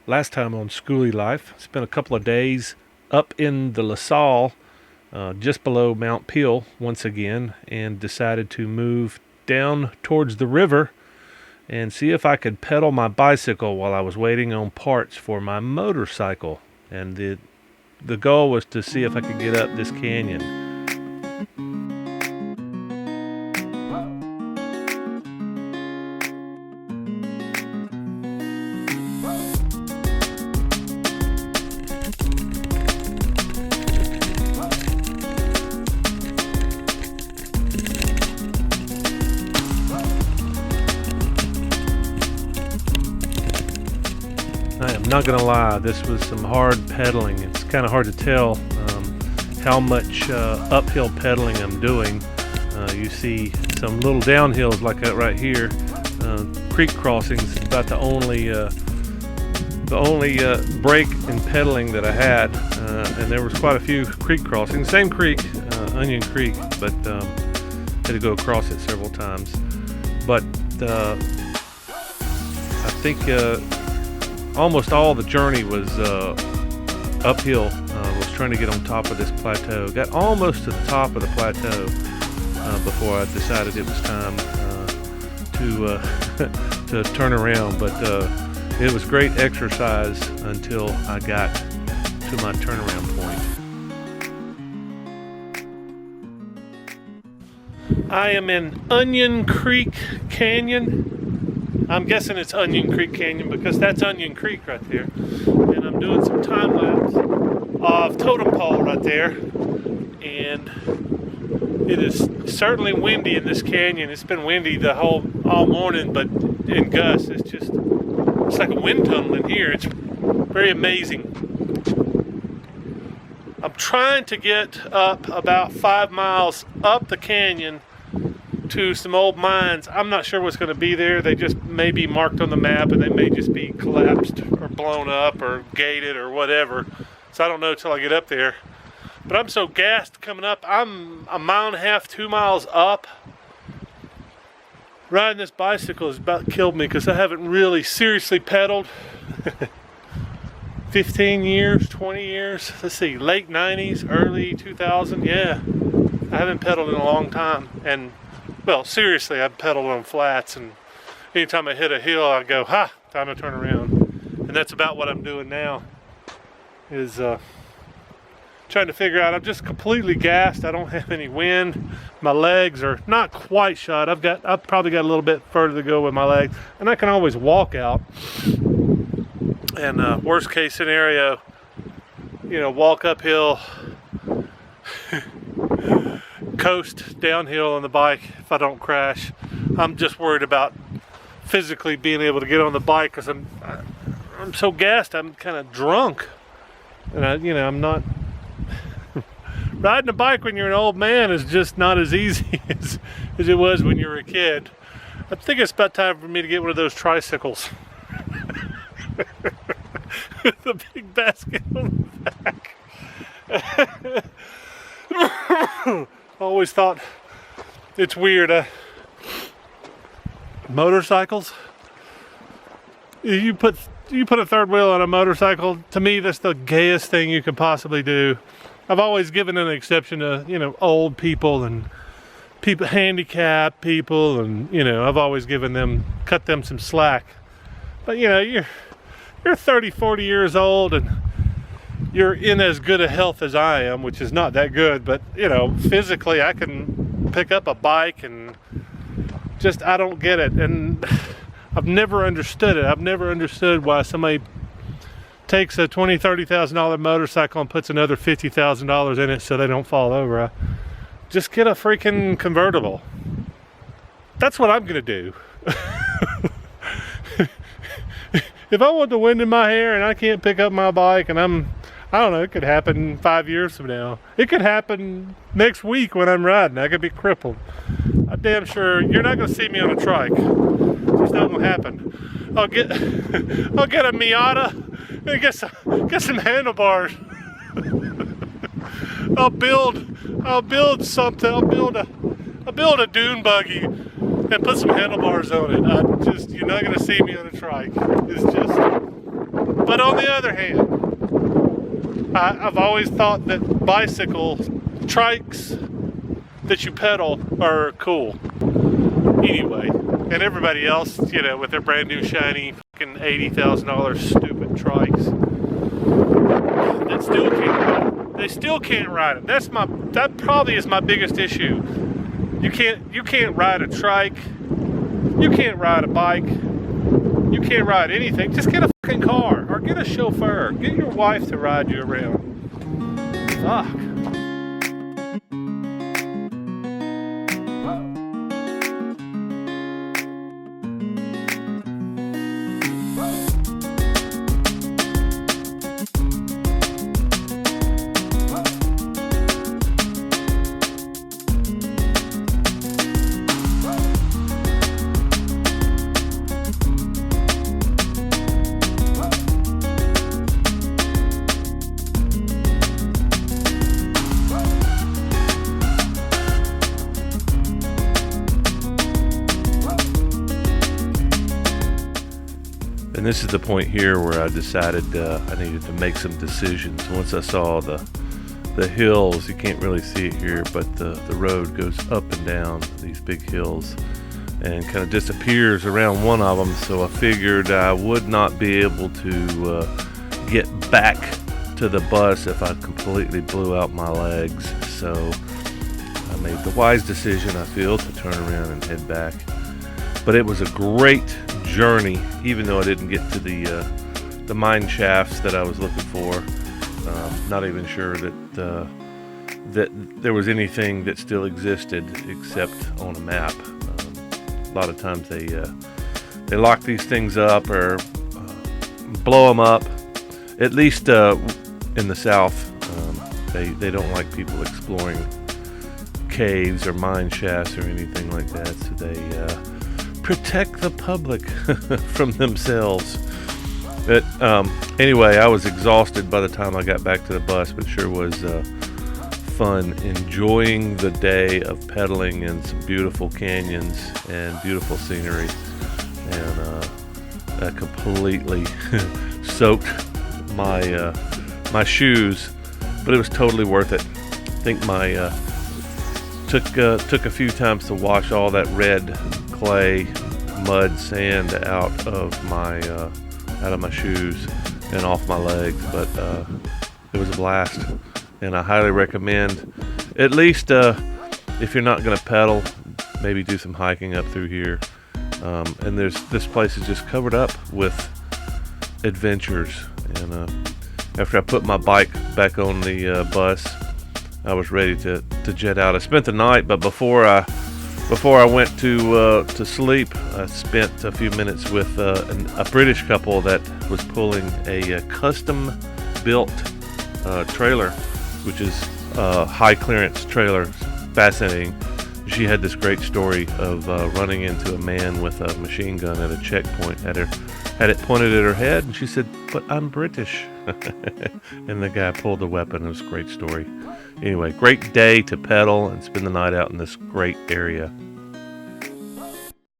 last time on Skoolie Life. Spent a couple of days up in the LaSalle, just below Mount Peel once again, and decided to move down towards the river and see if I could pedal my bicycle while I was waiting on parts for my motorcycle. And the goal was to see if I could get up this canyon. I am not going to lie, this was some hard pedaling. It's kind of hard to tell how much uphill pedaling I'm doing. You see some little downhills like that right here. Creek crossings, about the only break in pedaling that I had. And there was quite a few creek crossings. Same creek, Onion Creek, but had to go across it several times. But I think almost all the journey was uphill. Was trying to get on top of this plateau. Got almost to the top of the plateau before I decided it was time to turn around. But it was great exercise until I got to my turnaround point. I am in Onion Creek Canyon. I'm guessing it's Onion Creek Canyon because that's Onion Creek right there. And I'm doing some time lapse of Totem Pole right there. And it is certainly windy in this canyon. It's been windy all morning, but in gusts, it's like a wind tunnel in here. It's very amazing. I'm trying to get up about 5 miles up the canyon to some old mines. I'm not sure what's going to be there. They just may be marked on the map, and they may just be collapsed or blown up or gated or whatever. So I don't know till I get up there. But I'm so gassed coming up. I'm 1.5 miles, 2 miles up. Riding this bicycle has about killed me because I haven't really seriously pedaled. 15 years, 20 years. Let's see, late 90s, early 2000. Yeah, I haven't pedaled in a long time. And well, seriously, I've pedaled on flats, and anytime I hit a hill, I go, ha, time to turn around. And that's about what I'm doing now, is trying to figure out, I'm just completely gassed. I don't have any wind. My legs are not quite shot. I've probably got a little bit further to go with my legs, and I can always walk out. And worst case scenario, walk uphill, coast downhill on the bike if I don't crash. I'm just worried about physically being able to get on the bike because I'm so gassed. I'm kind of drunk, and I'm not. Riding a bike when you're an old man is just not as easy as it was when you were a kid. I think it's about time for me to get one of those tricycles with a big basket on the back. I always thought it's weird. Motorcycles. You put a third wheel on a motorcycle. To me, that's the gayest thing you could possibly do. I've always given an exception to old people and people, handicapped people, and I've always cut them some slack. But you're 30, 40 years old and you're in as good a health as I am, which is not that good, but physically I can pick up a bike, and just I don't get it. And I've never understood it. I've never understood why somebody takes a $20,000-$30,000 motorcycle and puts another $50,000 in it so they don't fall over. Just get a freaking convertible. That's what I'm gonna do. If I want the wind in my hair and I can't pick up my bike, and I don't know, it could happen 5 years from now. It could happen next week when I'm riding. I could be crippled. I'm damn sure you're not gonna see me on a trike. It's just not gonna happen. I'll get a Miata and get some handlebars. I'll build something. I'll build a dune buggy and put some handlebars on it. You're not gonna see me on a trike. It's just But on the other hand, I've always thought that trikes that you pedal are cool. Anyway, and everybody else, with their brand new shiny fucking $80,000 stupid trikes that still can't ride it. They still can't ride it. That probably is my biggest issue. You can't ride a trike. You can't ride a bike. You can't ride anything. Just get a fucking car or get a chauffeur. Get your wife to ride you around. Fuck. And this is the point here where I decided I needed to make some decisions. Once I saw the hills, you can't really see it here, but the road goes up and down these big hills and kind of disappears around one of them. So I figured I would not be able to get back to the bus if I completely blew out my legs. So I made the wise decision, I feel, to turn around and head back. But it was a great journey, even though I didn't get to the mine shafts that I was looking for. Not even sure that there was anything that still existed except on a map. A lot of times they lock these things up or blow them up. At least in the South, they don't like people exploring caves or mine shafts or anything like that. So they protect the public from themselves. But anyway, I was exhausted by the time I got back to the bus, but sure was fun enjoying the day of pedaling in some beautiful canyons and beautiful scenery. And I completely soaked my shoes, but it was totally worth it. I think my took a few times to wash all that red clay, mud, sand out of my shoes and off my legs, but it was a blast, and I highly recommend, at least if you're not going to pedal, maybe do some hiking up through here. And this place is just covered up with adventures. And after I put my bike back on the bus, I was ready to jet out. I spent the night, but before I went to sleep, I spent a few minutes with a British couple that was pulling a custom-built trailer, which is a high-clearance trailer. Fascinating. She had this great story of running into a man with a machine gun at a checkpoint. Had it pointed at her head, and she said, "But I'm British." And the guy pulled the weapon. It was a great story. Anyway, great day to pedal and spend the night out in this great area.